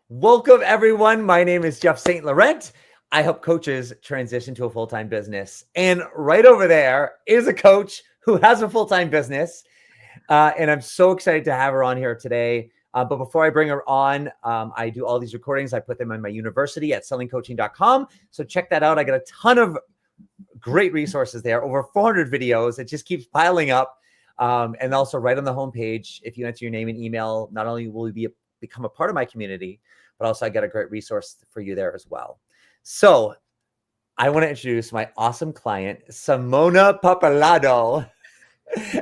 Welcome, everyone. My name is Jeff St. Laurent. I help coaches transition to a full-time business. And right over there is a coach who has a full-time business. And I'm so excited to have her on here today. But before I bring her on, I do all these recordings. I put them on my university at sellingcoaching.com. So check that out. I got a ton of great resources there, over 400 videos. It just keeps piling up. And also right on the homepage, if you enter your name and email, not only will you become a part of my community, but also I got a great resource for you there as well. So I want to introduce my awesome client, Simona Pappalardo.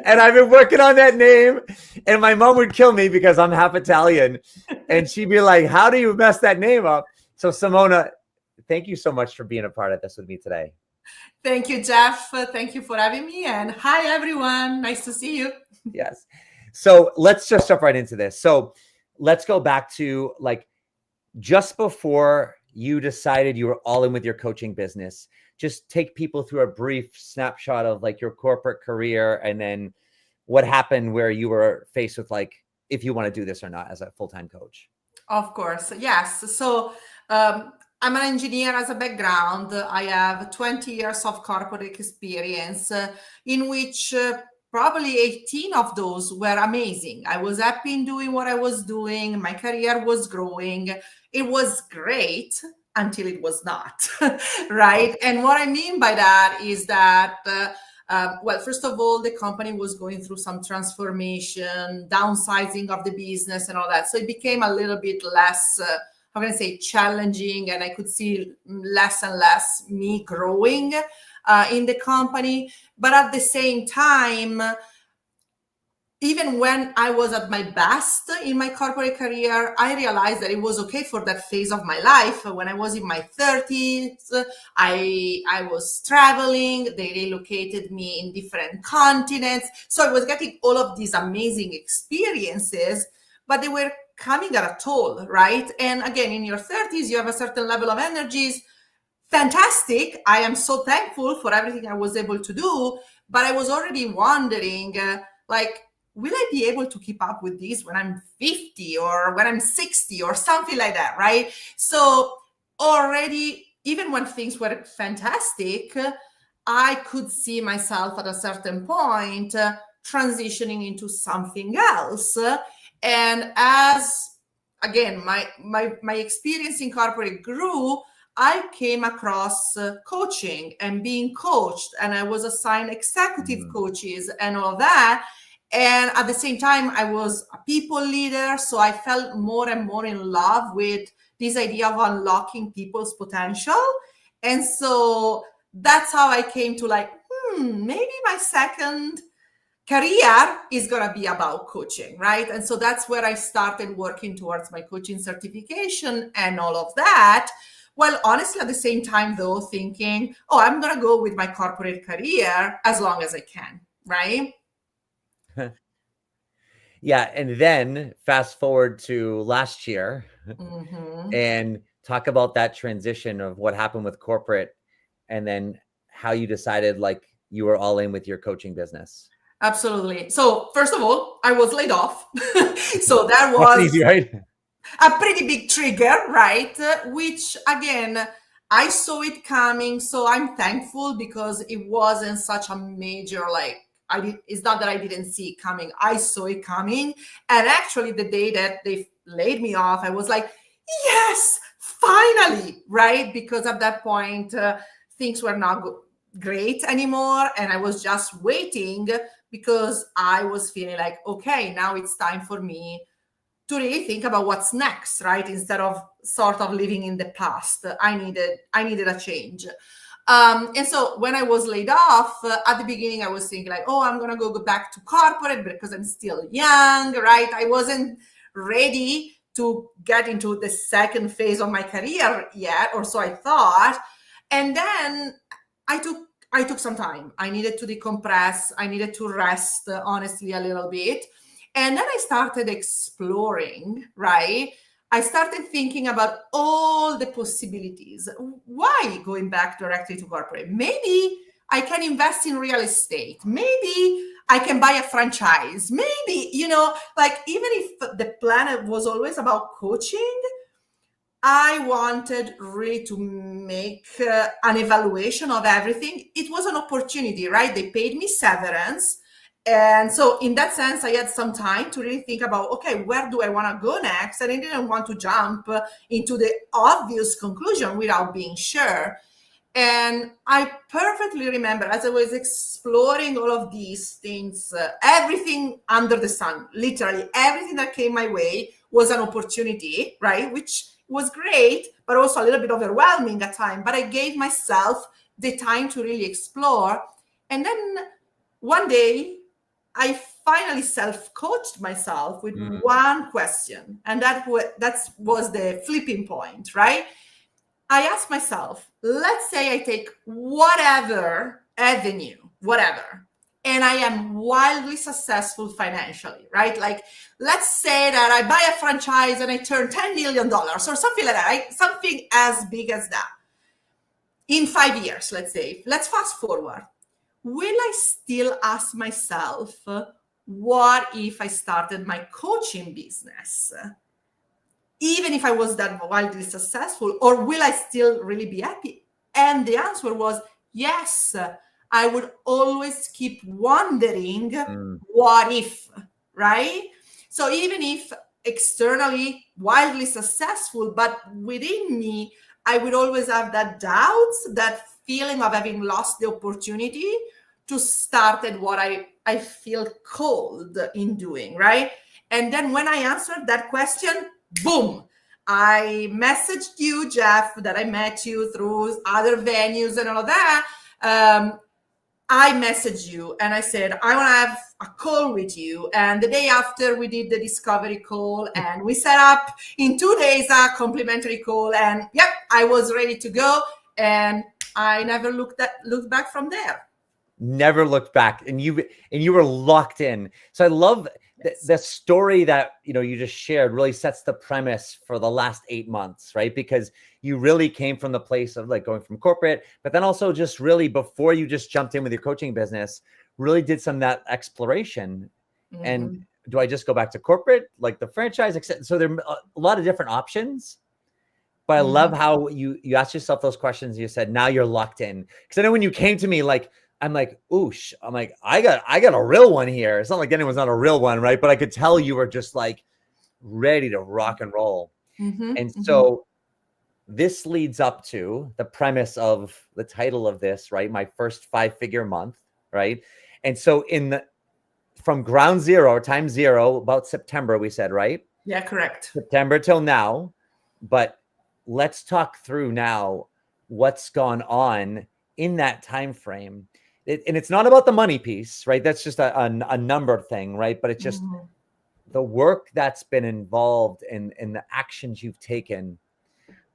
And I've been working on that name, and my mom would kill me because I'm half Italian. And she'd be like, how do you mess that name up? So Simona, thank you so much for being a part of this with me today. Thank you, Jeff. Thank you for having me. And hi, everyone. Nice to see you. Yes. So let's just jump right into this. So let's go back to like just before you decided you were all in with your coaching business. Just take people through a brief snapshot of like your corporate career and then what happened where you were faced with like, if you want to do this or not as a full-time coach. Of course. Yes. So I'm an engineer as a background. I have 20 years of corporate experience in which probably 18 of those were amazing. I was happy in doing what I was doing. My career was growing. It was great until it was not, right? And what I mean by that is that, well, first of all, the company was going through some transformation, downsizing of the business and all that. So it became a little bit less, how can I say, challenging, and I could see less and less me growing in the company. But at the same time, even when I was at my best in my corporate career, I realized that it was okay for that phase of my life. When I was in my 30s, I was traveling. They relocated me in different continents. So I was getting all of these amazing experiences, but they were coming at a toll, right? And again, in your 30s, you have a certain level of energies. Fantastic. I am so thankful for everything I was able to do, but I was already wondering, will I be able to keep up with this when I'm 50 or when I'm 60 or something like that, right? So already, even when things were fantastic, I could see myself at a certain point transitioning into something else. And as, again, my experience in corporate grew, I came across coaching and being coached, and I was assigned executive coaches and all that. And at the same time, I was a people leader. So I felt more and more in love with this idea of unlocking people's potential. And so that's how I came to like, maybe my second career is going to be about coaching, right? And so that's where I started working towards my coaching certification and all of that. Well, honestly, at the same time, though, thinking, I'm going to go with my corporate career as long as I can, right? Yeah. And then fast forward to last year and talk about that transition of what happened with corporate and then how you decided like you were all in with your coaching business. Absolutely. So first of all, I was laid off. So that was easy, right? A pretty big trigger, right? Which again, I saw it coming. So I'm thankful because it wasn't such a major, it's not that I didn't see it coming. I saw it coming. And actually the day that they laid me off, I was like, yes, finally, right? Because at that point, things were not great anymore. And I was just waiting because I was feeling like, okay, now it's time for me to really think about what's next, right? Instead of sort of living in the past. I needed a change. And so when I was laid off, at the beginning, I was thinking like, I'm going to go back to corporate because I'm still young, right? I wasn't ready to get into the second phase of my career yet, or so I thought. And then I took some time. I needed to decompress. I needed to rest, honestly, a little bit. And then I started exploring, right? I started thinking about all the possibilities. Why going back directly to corporate? Maybe I can invest in real estate. Maybe I can buy a franchise. Maybe, even if the plan was always about coaching, I wanted really to make an evaluation of everything. It was an opportunity, right? They paid me severance. And so in that sense, I had some time to really think about, okay, where do I want to go next? And I didn't want to jump into the obvious conclusion without being sure. And I perfectly remember as I was exploring all of these things, everything under the sun, literally everything that came my way was an opportunity, right? Which was great, but also a little bit overwhelming at times. But I gave myself the time to really explore. And then one day, I finally self-coached myself with one question. And that was the flipping point, right? I asked myself, let's say I take whatever avenue, whatever, and I am wildly successful financially, right? Like, let's say that I buy a franchise and I turn $10 million or something like that, right? Something as big as that. In 5 years, let's say, let's fast forward. Will I still ask myself, what if I started my coaching business? Even if I was that wildly successful, or will I still really be happy? And the answer was yes. I would always keep wondering, what if, right? So even if externally wildly successful, but within me, I would always have that doubt, that feeling of having lost the opportunity to start at what I feel called in doing, right? And then when I answered that question, boom, I messaged you, Jeff, that I met you through other venues and all of that. I messaged you and I said, I want to have a call with you. And the day after, we did the discovery call and we set up in 2 days a complimentary call. And yep, I was ready to go. And I never looked back from there. Never looked back, and you were locked in. So I love the story that you just shared. Really sets the premise for the last 8 months, right? Because you really came from the place of like going from corporate, but then also just really before you just jumped in with your coaching business, really did some of that exploration. And do I just go back to corporate, like the franchise, etc.? So there are a lot of different options. But I love how you asked yourself those questions. And you said, now you're locked in. Because I know when you came to me, like, I'm like, oosh, I'm like, I got a real one here. It's not like anyone's not a real one, right? But I could tell you were just like ready to rock and roll. And so this leads up to the premise of the title of this, right? My first 5-figure month, right? And so from ground zero, time zero, about September, we said, right? Yeah, correct. September till now. But let's talk through now what's gone on in that time frame. And it's not about the money piece, right? That's just a number thing, right? But it's just the work that's been involved in the actions you've taken.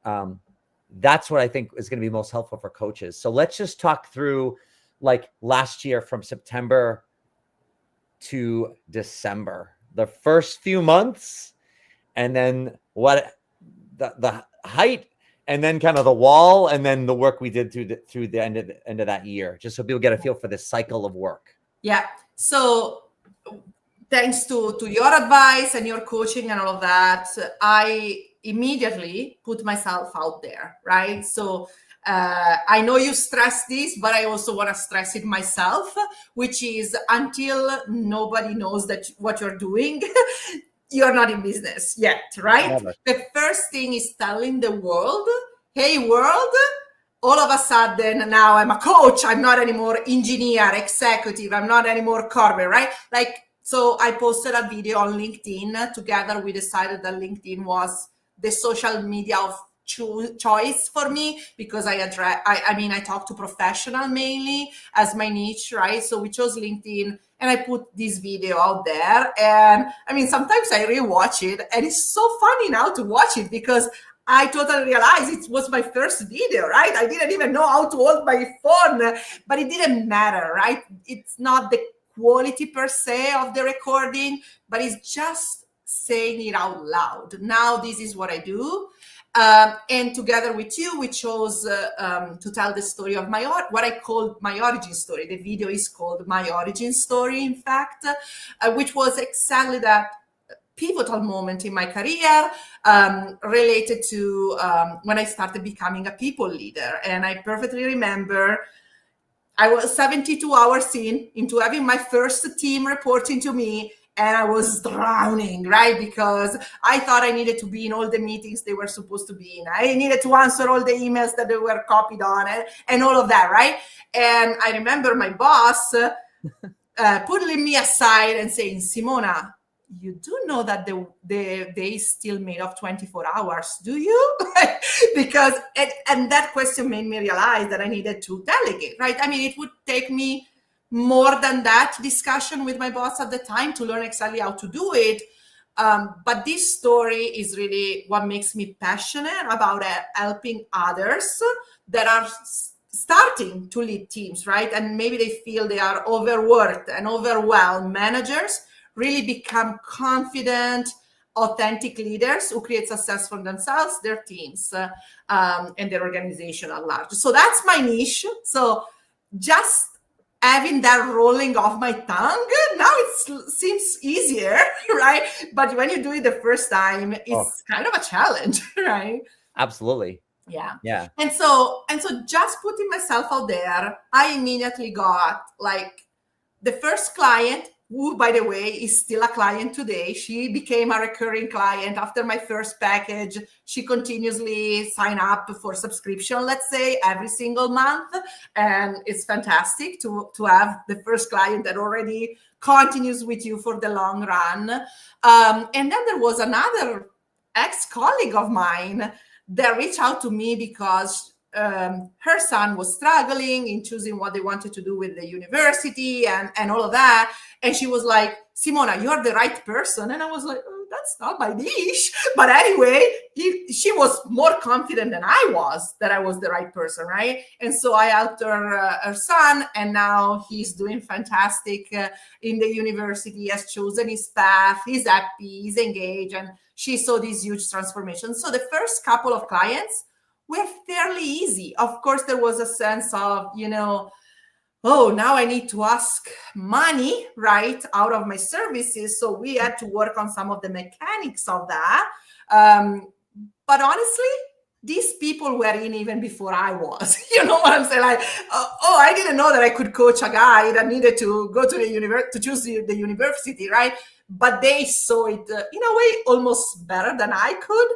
That's what I think is going to be most helpful for coaches. So let's just talk through like last year from September to December, the first few months, and then what the height, and then kind of the wall, and then the work we did through the end of that year, just so people get a feel for this cycle of work. Yeah. So thanks to your advice and your coaching and all of that, I immediately put myself out there, right? So I know you stress this, but I also want to stress it myself, which is until nobody knows that what you're doing, you're not in business yet, right? Never. The first thing is telling the world, hey, world, all of a sudden now I'm a coach. I'm not anymore engineer, executive. I'm not anymore corporate, right? Like, so I posted a video on LinkedIn. Together, we decided that LinkedIn was the social media of choice for me because I talk to professional mainly as my niche, right? So we chose LinkedIn and I put this video out there. And I mean, sometimes I rewatch it and it's so funny now to watch it because I totally realized it was my first video, right? I didn't even know how to hold my phone, but it didn't matter, right? It's not the quality per se of the recording, but it's just saying it out loud. Now, this is what I do. And together with you, we chose to tell the story of what I called my origin story. The video is called My Origin Story, in fact, which was exactly that. pivotal moment in my career, related to when I started becoming a people leader. And I perfectly remember I was 72 hours into having my first team reporting to me, and I was drowning, right? Because I thought I needed to be in all the meetings they were supposed to be in. I needed to answer all the emails that they were copied on, and all of that, right? And I remember my boss pulling me aside and saying, Simona, you do know that the day is still made of 24 hours, do you? Because, and that question made me realize that I needed to delegate, right? I mean, it would take me more than that discussion with my boss at the time to learn exactly how to do it. But this story is really what makes me passionate about helping others that are starting to lead teams, right? And maybe they feel they are overworked and overwhelmed. Managers really become confident, authentic leaders who create success for themselves, their teams, and their organization at large. So that's my niche. So just having that rolling off my tongue, now it seems easier, right? But when you do it the first time, it's kind of a challenge, right? Absolutely. Yeah. And so just putting myself out there, I immediately got like the first client, who, by the way, is still a client today. She became a recurring client after my first package. She continuously sign up for subscription, let's say, every single month. And it's fantastic to have the first client that already continues with you for the long run. And then there was another ex-colleague of mine that reached out to me because her son was struggling in choosing what they wanted to do with the university and all of that. And she was like, Simona, you're the right person. And I was like, oh, that's not my niche. But anyway, she was more confident than I was that I was the right person, right? And so I helped her son, and now he's doing fantastic in the university. He has chosen his path. He's happy. He's engaged. And she saw this huge transformation. So the first couple of clients were fairly easy. Of course, there was a sense of, oh, now I need to ask money, right, out of my services. So we had to work on some of the mechanics of that. But honestly, these people were in even before I was. You know what I'm saying? Like, oh, I didn't know that I could coach a guy that needed to go to the university, to choose the university, right? But they saw it in a way almost better than I could.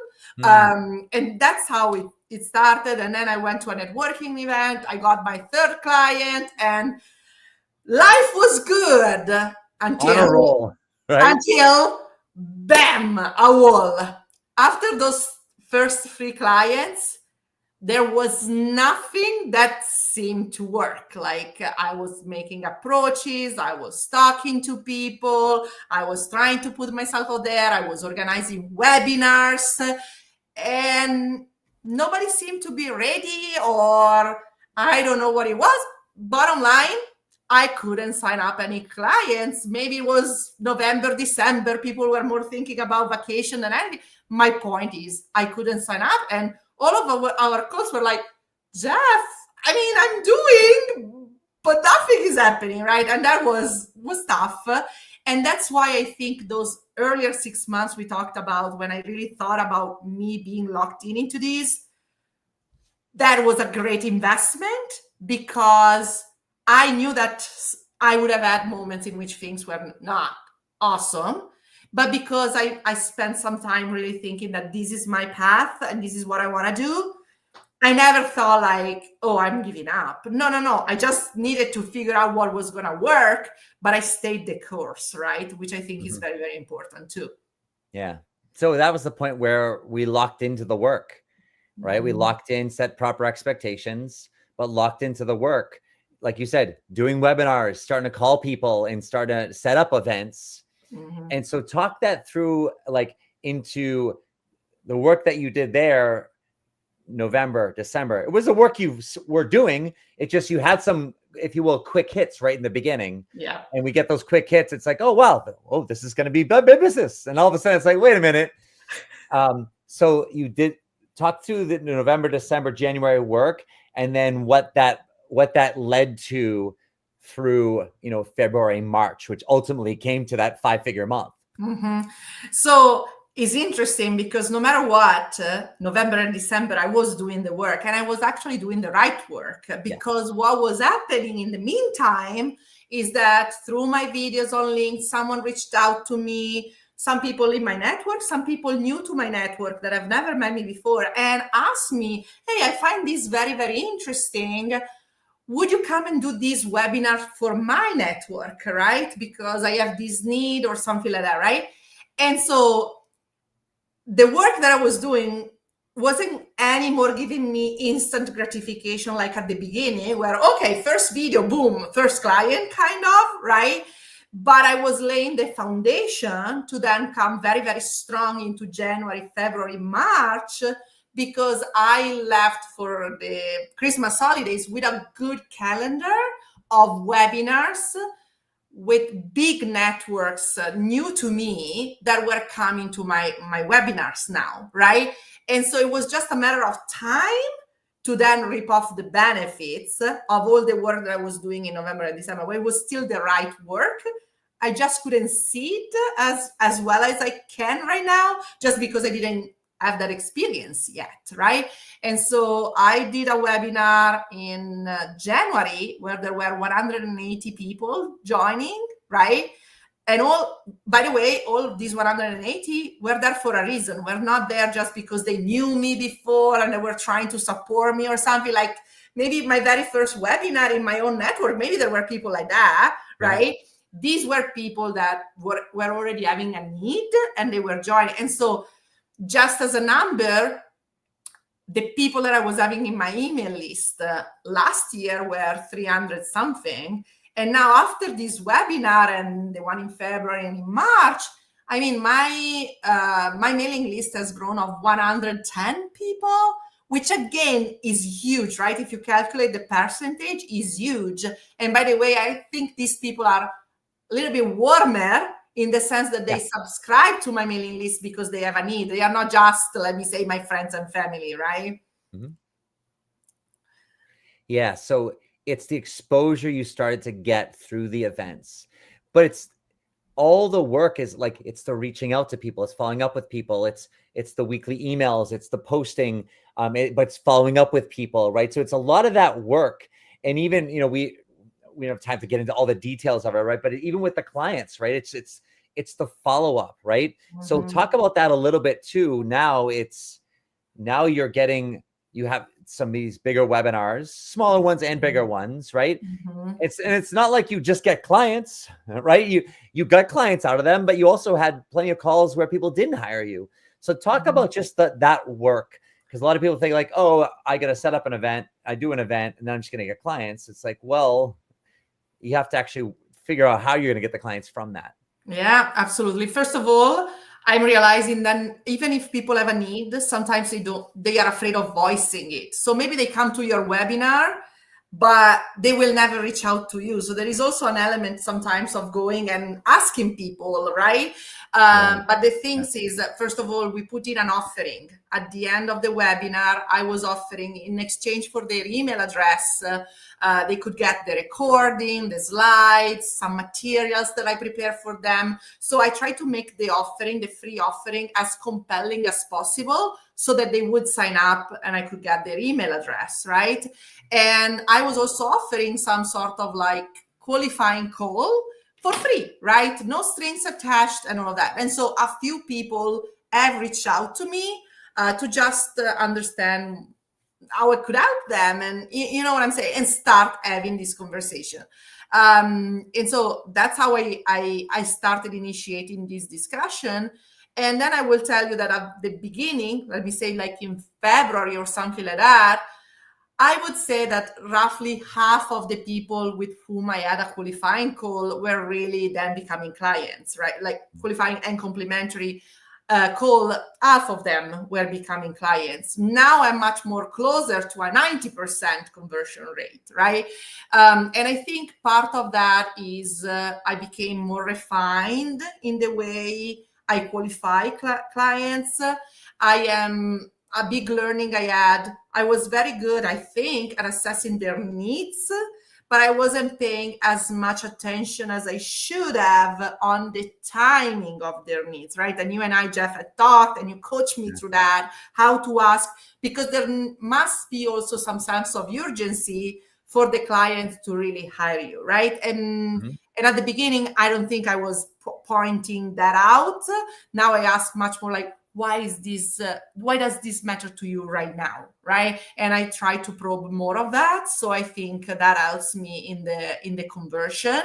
And that's how it started. And then I went to a networking event. I got my third client, and life was good until, on a roll, right? Until bam, a wall. After those first 3 clients, there was nothing that seemed to work. Like, I was making approaches, I was talking to people, I was trying to put myself out there, I was organizing webinars, and nobody seemed to be ready, or I don't know what it was. Bottom line, I couldn't sign up any clients. Maybe it was November, December, people were more thinking about vacation than anything. My point is, I couldn't sign up, and all of our calls were like, Jeff, I mean, I'm doing, but nothing is happening, right? And that was tough. And that's why I think those earlier 6 months we talked about, when I really thought about me being locked into this, that was a great investment, because I knew that I would have had moments in which things were not awesome. But because I spent some time really thinking that this is my path and this is what I want to do, I never thought like, oh, I'm giving up. No. I just needed to figure out what was going to work, but I stayed the course, right? Which I think is very, very important too. Yeah. So that was the point where we locked into the work, right? We locked in, set proper expectations, but locked into the work. Like you said, doing webinars, starting to call people and starting to set up events. And so talk that through, like, into the work that you did there, November, December. It was the work you were doing. It just, you had some, if you will, quick hits right in the beginning. Yeah. And we get those quick hits. It's like, oh, wow. Oh, this is going to be big business. And all of a sudden it's like, wait a minute. So you did talk through the November, December, January work, and then what that led to through, February, March, which ultimately came to that 5-figure month. Mhm. So it's interesting because no matter what, November and December, I was doing the work and I was actually doing the right work because what was happening in the meantime is that through my videos on LinkedIn, someone reached out to me, some people in my network, some people new to my network that have never met me before and asked me, hey, I find this very, very interesting. Would you come and do this webinar for my network, right? Because I have this need or something like that, right? And so the work that I was doing wasn't anymore giving me instant gratification like at the beginning, where, okay, first video, boom, first client, kind of, right? But I was laying the foundation to then come very, very strong into January, February, March, because I left for the Christmas holidays with a good calendar of webinars with big networks new to me that were coming to my webinars now, right? And so it was just a matter of time to then reap off the benefits of all the work that I was doing in November and December. But it was still the right work. I just couldn't see it as well as I can right now, just because I didn't have that experience yet, right? And so I did a webinar in January where there were 180 people joining, right? And all, by the way, all of these 180 were there for a reason. We're not there just because they knew me before and they were trying to support me or something. Like maybe my very first webinar in my own network, maybe there were people like that, right? These were people that were already having a need and they were joining. And so just as a number, the people that I was having in my email list last year were 300 something. And now after this webinar and the one in February and in March, I mean, my mailing list has grown of 110 people, which again is huge, right? If you calculate the percentage, is huge. And by the way, I think these people are a little bit warmer in the sense that they subscribe to my mailing list because they have a need. They are not just, let me say, my friends and family, right? Mm-hmm. Yeah. So it's the exposure you started to get through the events, but it's all the work is like, it's the reaching out to people, it's following up with people, it's the weekly emails, it's the posting, but it's following up with people, right? So it's a lot of that work. And even, we don't have time to get into all the details of it, right? But even with the clients, right? It's the follow-up, right? Mm-hmm. So talk about that a little bit too. Now you have some of these bigger webinars, smaller ones and bigger ones, right? Mm-hmm. It's not like you just get clients, right? You got clients out of them, but you also had plenty of calls where people didn't hire you. So talk about just that work, because a lot of people think like, oh, I got to set up an event, I do an event, and then I'm just going to get clients. It's like, well, you have to actually figure out how you're going to get the clients from that. Yeah, absolutely. First of all, I'm realizing that even if people have a need, sometimes they are afraid of voicing it. So maybe they come to your webinar, but they will never reach out to you. So there is also an element sometimes of going and asking people, right? But the thing is that, first of all, we put in an offering. At the end of the webinar, I was offering, in exchange for their email address, they could get the recording, the slides, some materials that I prepare for them. So I try to make the offering, the free offering, as compelling as possible so that they would sign up and I could get their email address, right? And I was also offering some sort of like qualifying call for free, right? No strings attached and all of that. And so a few people have reached out to me to just understand how I could help them, and you know what I'm saying, and start having this conversation. And so that's how I started initiating this discussion. And then I will tell you that at the beginning, let me say like in February or something like that, I would say that roughly half of the people with whom I had a qualifying call were really then becoming clients, right? Like qualifying and complimentary call, half of them were becoming clients. Now I'm much more closer to a 90% conversion rate, right? And I think part of that is I became more refined in the way I qualify clients. I am a big learning I had. I was very good, I think, at assessing their needs, but I wasn't paying as much attention as I should have on the timing of their needs, right? And you and I, Jeff, had talked, and you coached me through that, how to ask, because there must be also some sense of urgency for the client to really hire you, right? And at the beginning, I don't think I was pointing that out. Now I ask much more like, why does this matter to you right now, right? And I try to probe more of that. So I think that helps me in the conversion.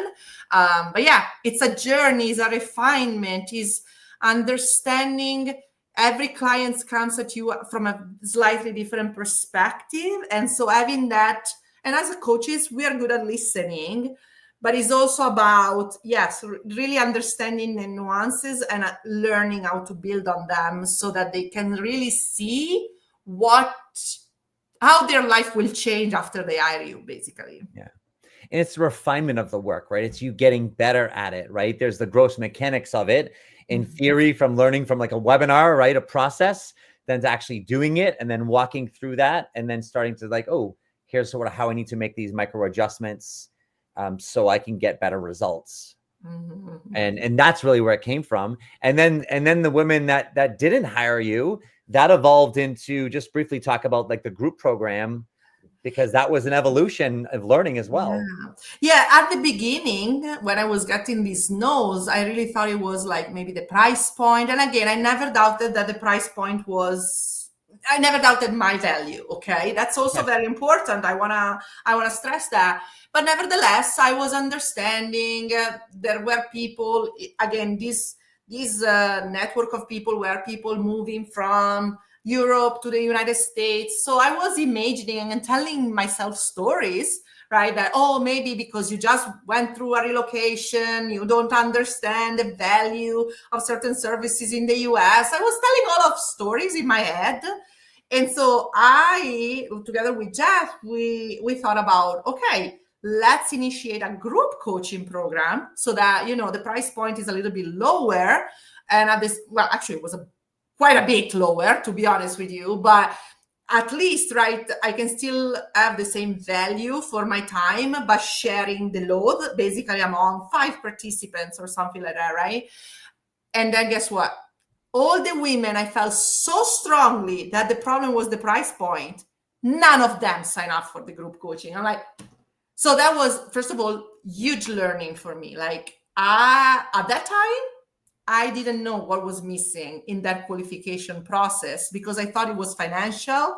But yeah, it's a journey, it's a refinement, is understanding every client comes at you from a slightly different perspective. And so having that, and as a coaches, we are good at listening, but it's also about, yes, really understanding the nuances and learning how to build on them so that they can really see how their life will change after they hire you, basically. Yeah. And it's the refinement of the work, right? It's you getting better at it, right? There's the gross mechanics of it in theory, from learning from like a webinar, right? A process, then to actually doing it and then walking through that and then starting to like, oh, here's sort of how I need to make these micro adjustments so I can get better results. And that's really where it came from. And then the women that didn't hire you, that evolved into, just briefly talk about like the group program, because that was an evolution of learning as well. Yeah, at the beginning, when I was getting these no's, I really thought it was like maybe the price point. And again, I never doubted that the price point was, I never doubted my value. Okay. That's also very important. I wanna stress that. But nevertheless, I was understanding there were people, again, this network of people were people moving from Europe to the United States. So I was imagining and telling myself stories, right? That, oh, maybe because you just went through a relocation, you don't understand the value of certain services in the US. I was telling all of stories in my head. And so I, together with Jeff, we thought about, okay, let's initiate a group coaching program so that, you know, the price point is a little bit lower. And at this, well, actually it was quite a bit lower, to be honest with you, but at least, right, I can still have the same value for my time, but sharing the load basically among 5 participants or something like that, right? And then guess what? All the women, I felt so strongly that the problem was the price point. None of them signed up for the group coaching. I'm like, so that was, first of all, huge learning for me. Like, at that time, I didn't know what was missing in that qualification process because I thought it was financial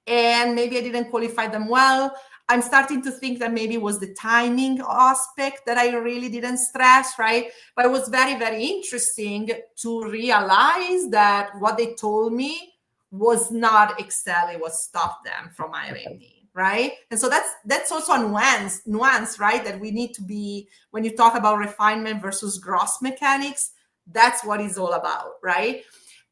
and maybe I didn't qualify them well. I'm starting to think that maybe it was the timing aspect that I really didn't stress, right? But it was very, very interesting to realize that what they told me was not exactly what stopped them from hiring me, right? And so that's also a nuance, right? That we need to be, when you talk about refinement versus gross mechanics, that's what it's all about, right?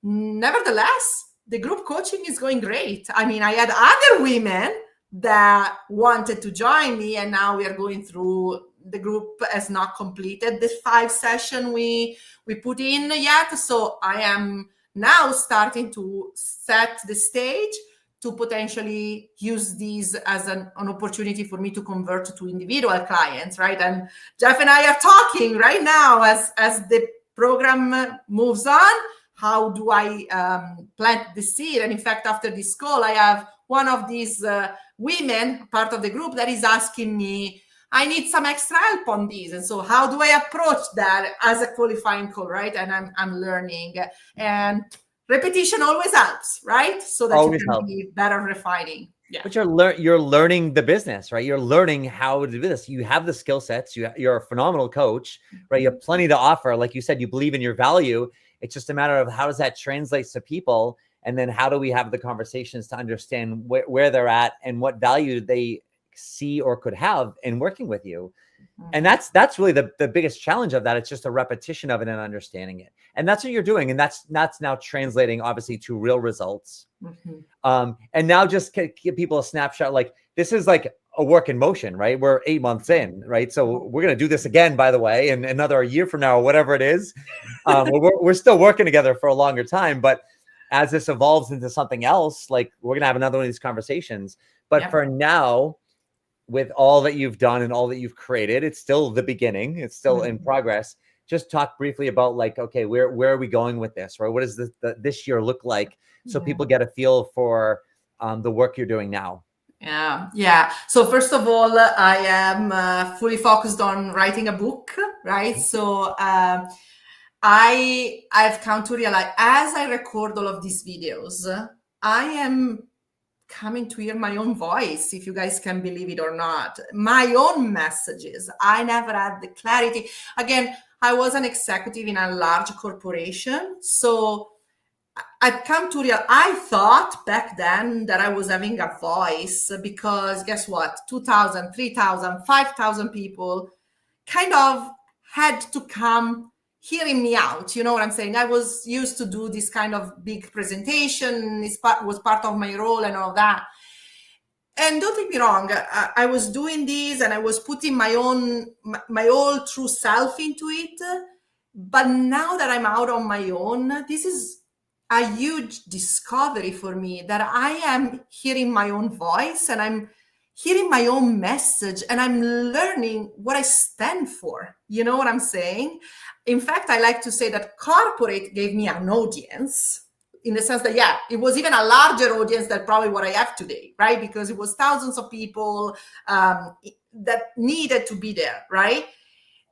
Nevertheless, the group coaching is going great. I mean, I had other women that wanted to join me, and now we are going through, the group has not completed the 5 session we put in yet. So I am now starting to set the stage to potentially use these as an opportunity for me to convert to individual clients, right? And Jeff and I are talking right now as the program moves on. How do I plant the seed? And in fact, after this call, I have one of these women, part of the group, that is asking me, I need some extra help on these. And so how do I approach that as a qualifying call, right? And I'm learning. And repetition always helps, right? So that always you can be better refining. Yeah. But you're learning the business, right? You're learning how to do this. You have the skill sets. You're a phenomenal coach, right? You have plenty to offer. Like you said, you believe in your value. It's just a matter of how does that translate to people? And then how do we have the conversations to understand where they're at and what value they see or could have in working with you. And that's really the biggest challenge of that. It's just a repetition of it and understanding it. And that's what you're doing. And that's now translating obviously to real results. And now just give people a snapshot. Like this is like a work in motion, right? We're 8 months in, right? So we're going to do this again, by the way, and another year from now, or whatever it is. We're still working together for a longer time, but as this evolves into something else, like we're going to have another one of these conversations. But for now, with all that you've done and all that you've created, it's still the beginning. It's still in progress. Just talk briefly about like, okay, where are we going with this, right? What does this year look like, so people get a feel for the work you're doing now? Yeah. So first of all, I am fully focused on writing a book, right? So I've come to realize as I record all of these videos, I am coming to hear my own voice, if you guys can believe it or not, my own messages. I never had the clarity. Again, I was an executive in a large corporation, so I've come to realize, I thought back then that I was having a voice because guess what? 2,000, 3,000, 5,000 people kind of had to come hearing me out. You know what I'm saying? I was used to do this kind of big presentation. It was part of my role and all that. And don't get me wrong, I was doing this and I was putting my whole true self into it. But now that I'm out on my own, this is a huge discovery for me, that I am hearing my own voice and I'm hearing my own message and I'm learning what I stand for. You know what I'm saying? In fact, I like to say that corporate gave me an audience, in the sense that, yeah, it was even a larger audience than probably what I have today, right? Because it was thousands of people that needed to be there, right?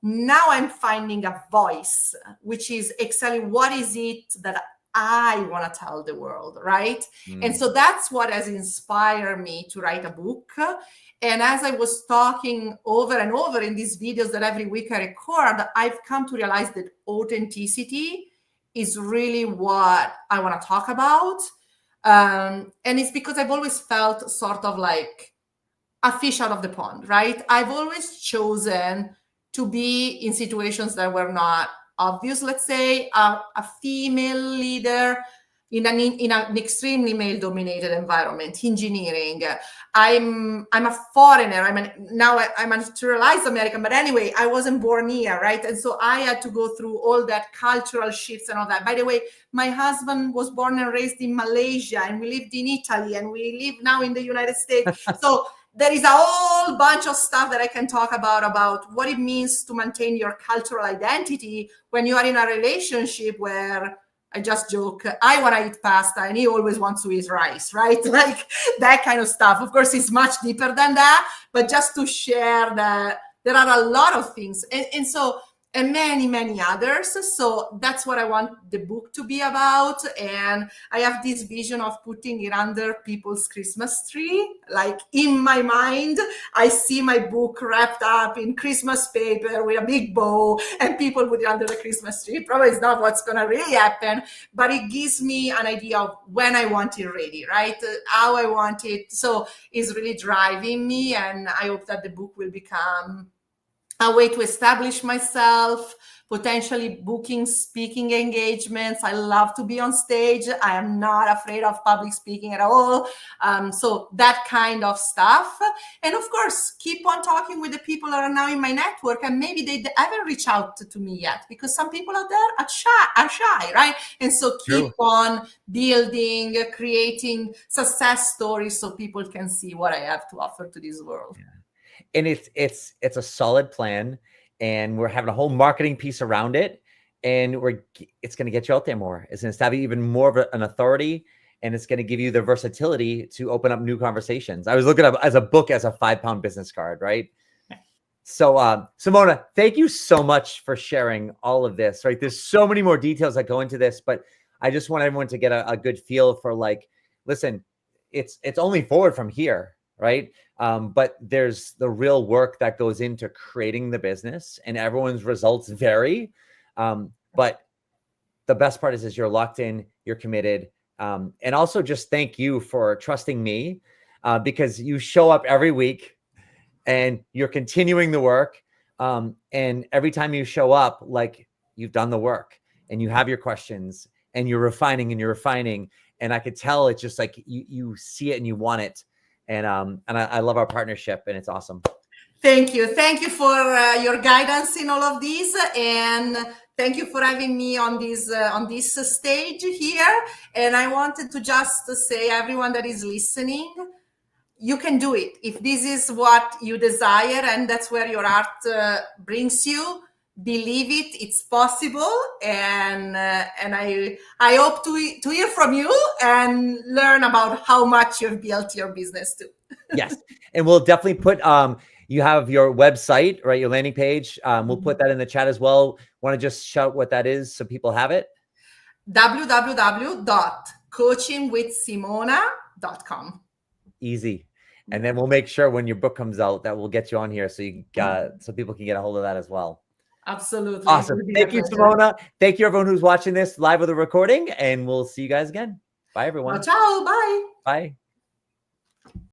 Now I'm finding a voice, which is exactly what is it that I want to tell the world, right? And so that's what has inspired me to write a book. And as I was talking over and over in these videos that every week I record, I've come to realize that authenticity is really what I want to talk about. And it's because I've always felt sort of like a fish out of the pond, right? I've always chosen to be in situations that were not obvious. Let's say a female leader in an extremely male-dominated environment, engineering. I'm a foreigner. I'm a naturalized American, but anyway, I wasn't born here, right? And so I had to go through all that cultural shifts and all that. By the way, my husband was born and raised in Malaysia, and we lived in Italy, and we live now in the United States. So there is a whole bunch of stuff that I can talk about what it means to maintain your cultural identity when you are in a relationship where, I just joke, I want to eat pasta and he always wants to eat rice, right? Like that kind of stuff. Of course, it's much deeper than that, but just to share that there are a lot of things. And many, many others. So that's what I want the book to be about. And I have this vision of putting it under people's Christmas tree. Like in my mind, I see my book wrapped up in Christmas paper with a big bow and people put it under the Christmas tree. Probably it's not what's going to really happen, but it gives me an idea of when I want it ready, right? How I want it. So it's really driving me. And I hope that the book will become a way to establish myself, potentially booking speaking engagements. I love to be on stage. I am not afraid of public speaking at all. So that kind of stuff. And of course, keep on talking with the people that are now in my network, and maybe they haven't reached out to me yet, because some people out there are shy, right? And so keep on building, creating success stories so people can see what I have to offer to this world. Yeah. And it's a solid plan, and we're having a whole marketing piece around it, and it's going to get you out there more. It's going to establish even more of an authority, and it's going to give you the versatility to open up new conversations. I was looking up as a book as a 5-pound business card, right? So Simona, thank you so much for sharing all of this, right? There's so many more details that go into this, but I just want everyone to get a good feel for, like, listen, it's only forward from here, right? But there's the real work that goes into creating the business, and everyone's results vary. But the best part is you're locked in, you're committed. And also just thank you for trusting me, because you show up every week and you're continuing the work. And every time you show up, like, you've done the work and you have your questions and you're refining and you're refining. And I could tell it's just like you see it and you want it. And I love our partnership, and it's awesome. Thank you. Thank you for your guidance in all of these, and thank you for having me on this stage here. And I wanted to just say, everyone that is listening, you can do it. If this is what you desire and that's where your heart brings you, believe it, it's possible. And I hope to hear from you and learn about how much you've built your business too. Yes. And we'll definitely put, you have your website, right? Your landing page. We'll put that in the chat as well. Want to just shout what that is so people have it? www.coachingwithsimona.com. Easy. And then we'll make sure when your book comes out that we'll get you on here so you got, so people can get a hold of that as well. Absolutely. Awesome. Thank you, Simona. Thank you, everyone who's watching this live with the recording, and we'll see you guys again. Bye, everyone. Ciao. Bye. Bye.